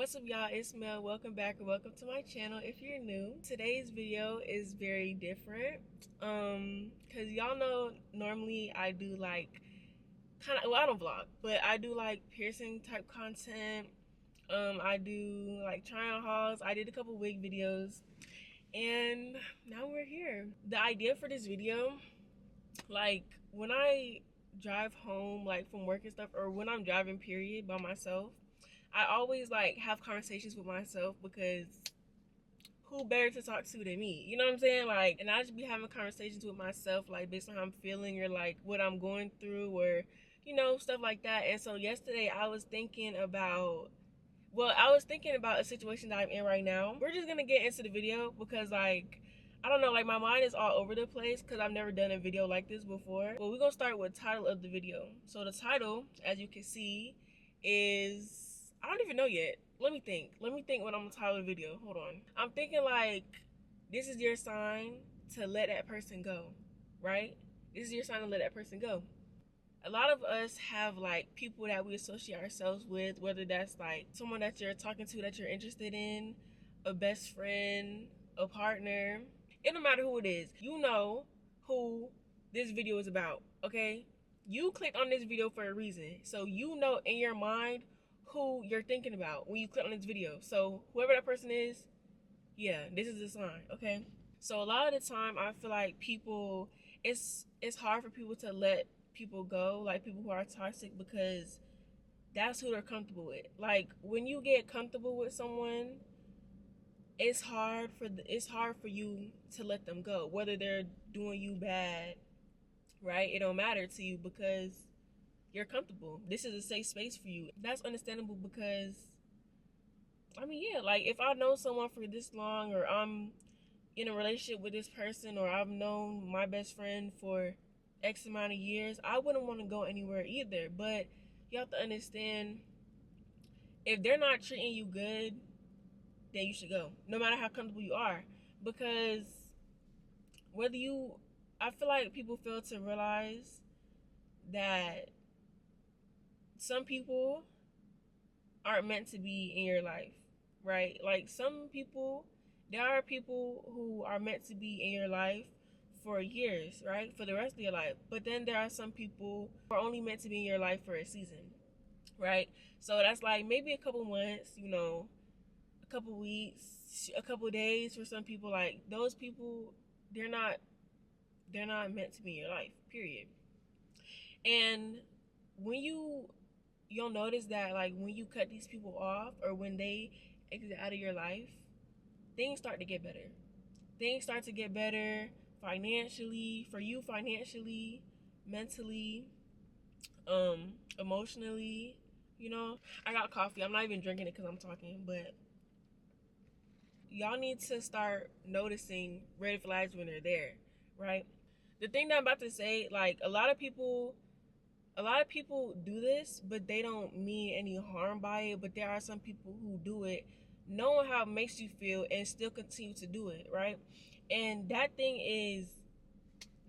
What's up, y'all? It's Mel. Welcome back or welcome to my channel if you're new. Today's video is very different. Cause y'all know normally I do like I don't vlog, but I do like piercing type content. I do like try on hauls. I did a couple wig videos and now we're here. The idea for this video, like when I drive home like from work and stuff, or when I'm driving period by myself, I always like have conversations with myself because who better to talk to than me? You know what I'm saying? Like, and I just be having conversations with myself, like based on how I'm feeling or like what I'm going through or, stuff like that. And so yesterday I was thinking about, a situation that I'm in right now. We're just gonna get into the video because like, I don't know, like my mind is all over the place because I've never done a video like this before. But we're gonna start with the title of the video. So the title, as you can see, is, I don't even know yet. Let me think what I'm gonna title the video. Hold on. I'm thinking like, this is your sign to let that person go, right? This is your sign to let that person go. A lot of us have like people that we associate ourselves with, whether that's like someone that you're talking to that you're interested in, a best friend, a partner. It don't matter who it is. You know who this video is about, okay? You clicked on this video for a reason. So you know in your mind who you're thinking about when you click on this video. So whoever that person is, yeah, this is the sign, okay? So a lot of the time I feel like people, it's hard for people to let people go, like people who are toxic, because that's who they're comfortable with. Like when you get comfortable with someone, it's hard for you to let them go, whether they're doing you bad, right? It don't matter to you because you're comfortable. This is a safe space for you. That's understandable because I mean, yeah, like if I know someone for this long, or I'm in a relationship with this person, or I've known my best friend for X amount of years, I wouldn't want to go anywhere either. But you have to understand, if they're not treating you good, then you should go, no matter how comfortable you are. Because whether you, I feel like people fail to realize that some people aren't meant to be in your life, right? Like some people, there are people who are meant to be in your life for years, right? For the rest of your life. But then there are some people who are only meant to be in your life for a season, right? So that's like maybe a couple months, a couple weeks, a couple days for some people. Like those people, they're not meant to be in your life, period. And when you'll notice that like when you cut these people off, or when they exit out of your life, things start to get better. Things start to get better financially, for you, financially, mentally, emotionally. I got coffee. I'm not even drinking it because I'm talking, but y'all need to start noticing red flags when they're there, right? The thing that I'm about to say, like a lot of people do this, but they don't mean any harm by it. But there are some people who do it knowing how it makes you feel and still continue to do it, right? And that thing is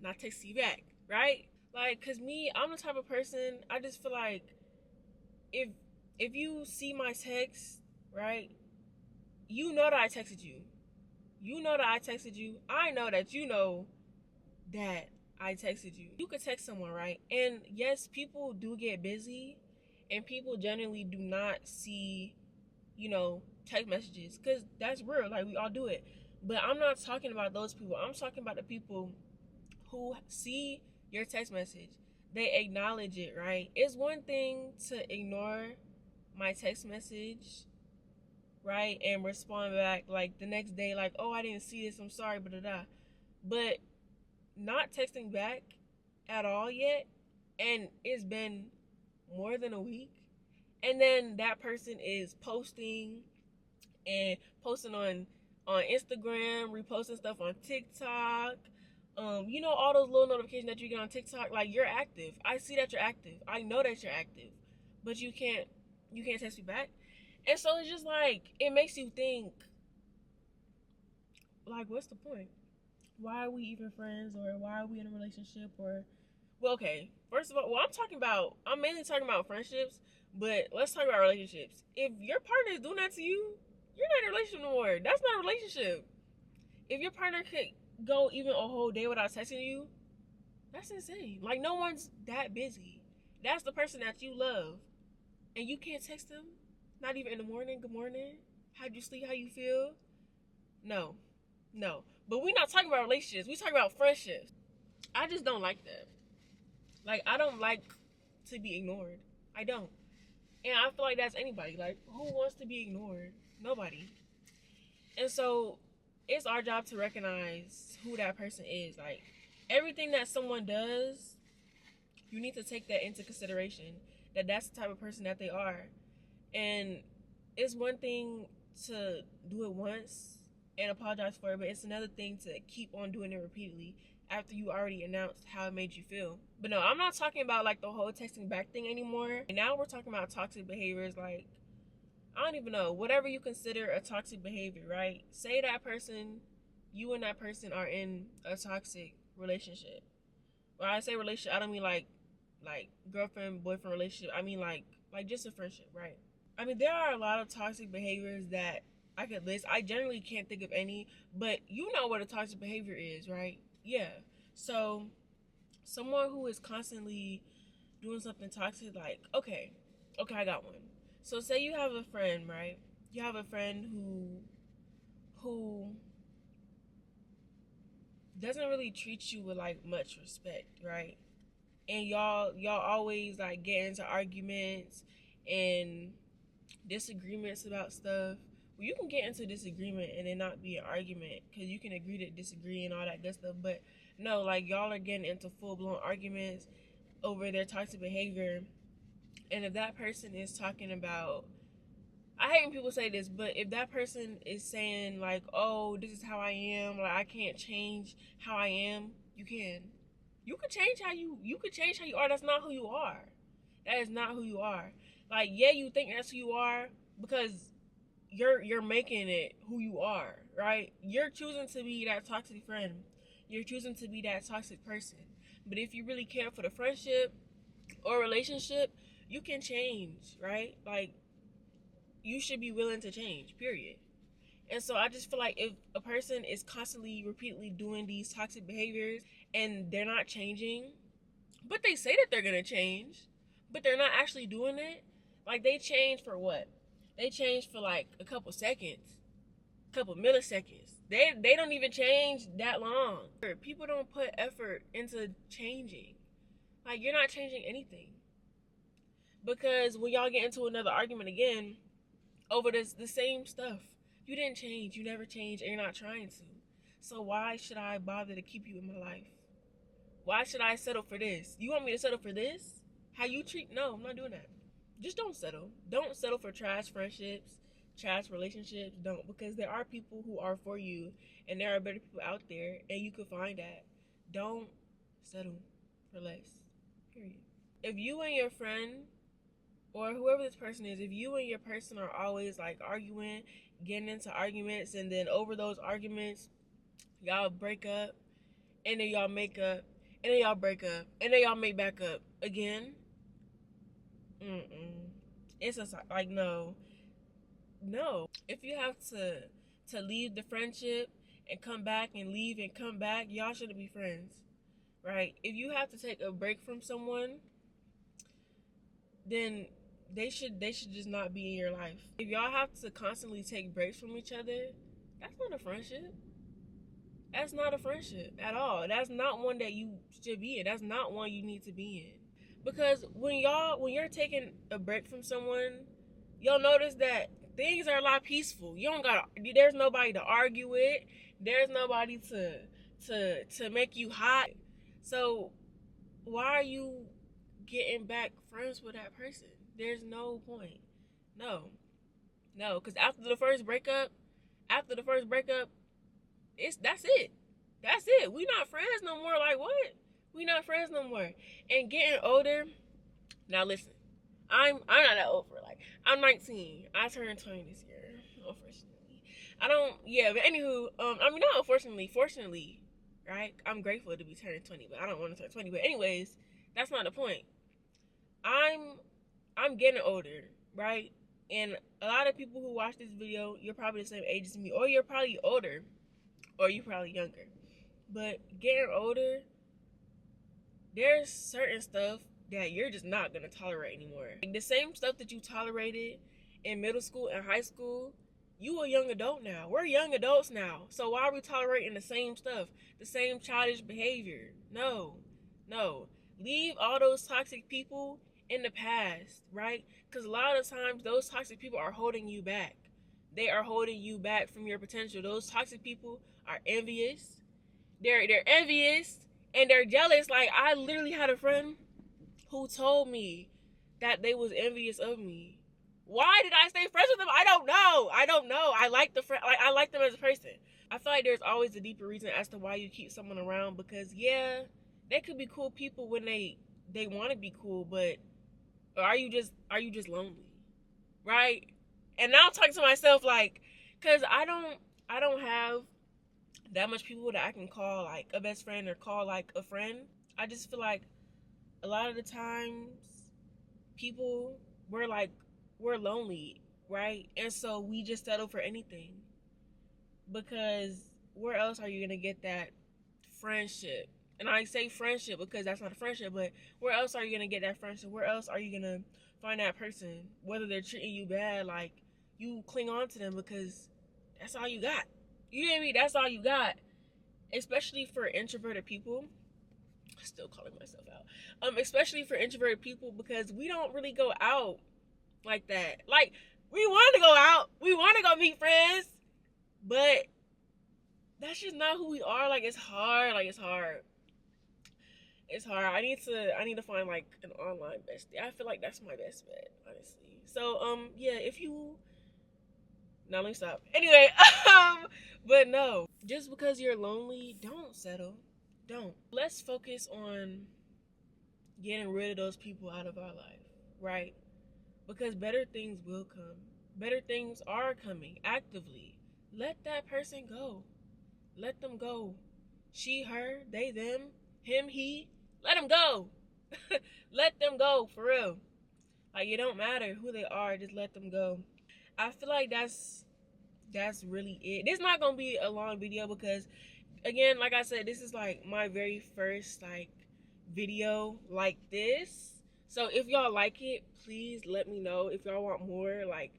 not texting you back, right? Like, cause me, I'm the type of person, I just feel like if if you see my text, right, you know that I texted you. You know that I texted you. I know that you know that I texted you. You could text someone, right? And yes, people do get busy, and people generally do not see, text messages, because that's real. Like, we all do it. But I'm not talking about those people. I'm talking about the people who see your text message. They acknowledge it, right? It's one thing to ignore my text message, right, and respond back like the next day, like, oh, I didn't see this, I'm sorry, but not texting back at all yet, and it's been more than a week, and then that person is posting on Instagram, reposting stuff on TikTok. All those little notifications that you get on TikTok, like you're active. I see that you're active. I know that you're active, but you can't text me back. And so it's just like, it makes you think, like, what's the point? Why are we even friends, or why are we in a relationship, or Well, okay. First of all, I'm mainly talking about friendships, but let's talk about relationships. If your partner is doing that to you, you're not in a relationship no more. That's not a relationship. If your partner could go even a whole day without texting you, that's insane. Like, no one's that busy. That's the person that you love. And you can't text them? Not even in the morning? Good morning? How'd you sleep? How you feel? No. No. But we're not talking about relationships. We talking about friendships. I just don't like that. Like, I don't like to be ignored. I don't. And I feel like that's anybody. Like, who wants to be ignored? Nobody. And so, it's our job to recognize who that person is. Like, everything that someone does, you need to take that into consideration. That that's the type of person that they are. And it's one thing to do it once and apologize for it, but it's another thing to keep on doing it repeatedly after you already announced how it made you feel. But no, I'm not talking about like the whole texting back thing anymore. And now we're talking about toxic behaviors. Like, I don't even know, whatever you consider a toxic behavior, right? Say that person, you and that person are in a toxic relationship. When I say relationship, I don't mean like girlfriend boyfriend relationship. I mean like just a friendship, right? I mean, there are a lot of toxic behaviors that I could list. I generally can't think of any, but you know what a toxic behavior is, right? Yeah. So, someone who is constantly doing something toxic, like, okay, I got one. So, say you have a friend, right? You have a friend who doesn't really treat you with like much respect, right? And y'all always like get into arguments and disagreements about stuff. Well, you can get into disagreement and it not be an argument because you can agree to disagree and all that good stuff. But no, like y'all are getting into full blown arguments over their toxic behavior. And if that person is talking about, I hate when people say this, but if that person is saying like, "Oh, this is how I am," like I can't change how I am, you can. You could change how you are. That's not who you are. That is not who you are. Like, yeah, you think that's who you are because you're making it who you are, right? You're choosing to be that toxic friend. You're choosing to be that toxic person. But if you really care for the friendship or relationship, you can change, right? Like, you should be willing to change, period. And so I just feel like if a person is constantly, repeatedly doing these toxic behaviors and they're not changing, but they say that they're gonna change, but they're not actually doing it, like they change for what? They change for like a couple seconds, a couple milliseconds. They don't even change that long. People don't put effort into changing. Like, you're not changing anything. Because when y'all get into another argument again over the same stuff, you didn't change, you never changed, and you're not trying to. So why should I bother to keep you in my life? Why should I settle for this? You want me to settle for this? How you treat? No, I'm not doing that. Just don't settle. Don't settle for trash friendships, trash relationships. Don't, because there are people who are for you, and there are better people out there, and you can find that. Don't settle for less. Period. If you and your friend or whoever this person is, if you and your person are always like arguing, getting into arguments, and then over those arguments, y'all break up, and then y'all make up, and then y'all break up, and then y'all make back up again. It's just like, no. If you have to leave the friendship and come back and leave and come back, y'all shouldn't be friends, right? If you have to take a break from someone, then they should just not be in your life. If y'all have to constantly take breaks from each other, that's not a friendship. That's not a friendship at all. That's not one that you should be in. That's not one you need to be in. Because when you're taking a break from someone, you'll notice that things are a lot peaceful. There's nobody to argue with. There's nobody to make you hot. So why are you getting back friends with that person? There's no point. No, because after the first breakup, that's it. That's it. We not friends no more. Like, what? We not friends no more. And getting older. Now listen, I'm not that old for, like, I'm 19. I turned 20 this year, unfortunately. But anywho, I mean, not unfortunately, fortunately, right? I'm grateful to be turning 20, but I don't want to turn 20. But anyways, That's not the point. I'm getting older, right? And a lot of people who watch this video, you're probably the same age as me, or you're probably older, or you're probably younger. But getting older, there's certain stuff that you're just not gonna tolerate anymore. Like the same stuff that you tolerated in middle school and high school, you a young adult now. We're young adults now. So why are we tolerating the same stuff? The same childish behavior? No. Leave all those toxic people in the past, right? Because a lot of times those toxic people are holding you back. They are holding you back from your potential. Those toxic people are envious. They're envious and they're jealous. Like, I literally had a friend who told me that they was envious of me. Why did I stay friends with them? I don't know. I like the friend. Like, I like them as a person. I feel like there's always a deeper reason as to why you keep someone around, because yeah, they could be cool people when they want to be cool, but are you just lonely, right? And now I'm talking to myself, like, cause I don't have that much people that I can call like a best friend or call like a friend. I just feel like a lot of the times people we're lonely, right? And so we just settle for anything, because where else are you gonna get that friendship? And I say friendship because that's not a friendship, but where else are you gonna get that friendship? Where else are you gonna find that person? Whether they're treating you bad, like, you cling on to them because that's all you got. You know what I mean? That's all you got. Especially for introverted people. Still calling myself out. Especially for introverted people, because we don't really go out like that. Like, we want to go out, we want to go meet friends, but that's just not who we are. Like, it's hard. I need to find like an online bestie. I feel like that's my best bet, honestly. So yeah, if you now let me stop. Anyway, but no, just because you're lonely, don't settle. Don't. Let's focus on getting rid of those people out of our life, right? Because better things will come. Better things are coming actively. Let that person go. Let them go. She, her, they, them, him, he. Let them go. Let them go, for real. Like, it don't matter who they are, just let them go. I feel like that's really it. This is not gonna be a long video because, again, like I said, this is like my very first like video like this. So if y'all like it, please let me know. If y'all want more like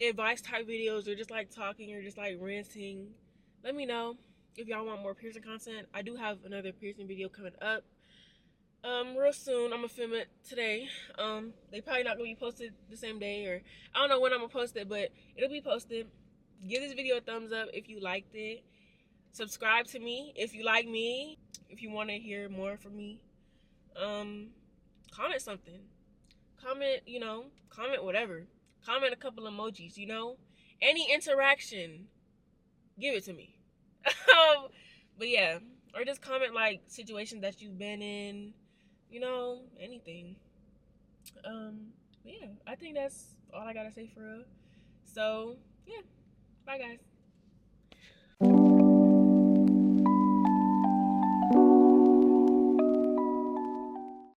advice type videos, or just like talking, or just like ranting, let me know. If y'all want more piercing content, I do have another piercing video coming up real soon. I'm gonna film it today. They probably not gonna be posted the same day, or I don't know when I'm gonna post it, but it'll be posted. Give this video a thumbs up if you liked it. Subscribe to me if you like me. If you want to hear more from me, comment something. Comment whatever. Comment a couple emojis, any interaction, give it to me. But yeah, or just comment like situations that you've been in, anything. But yeah, I think that's all I gotta say for real. So yeah, bye guys.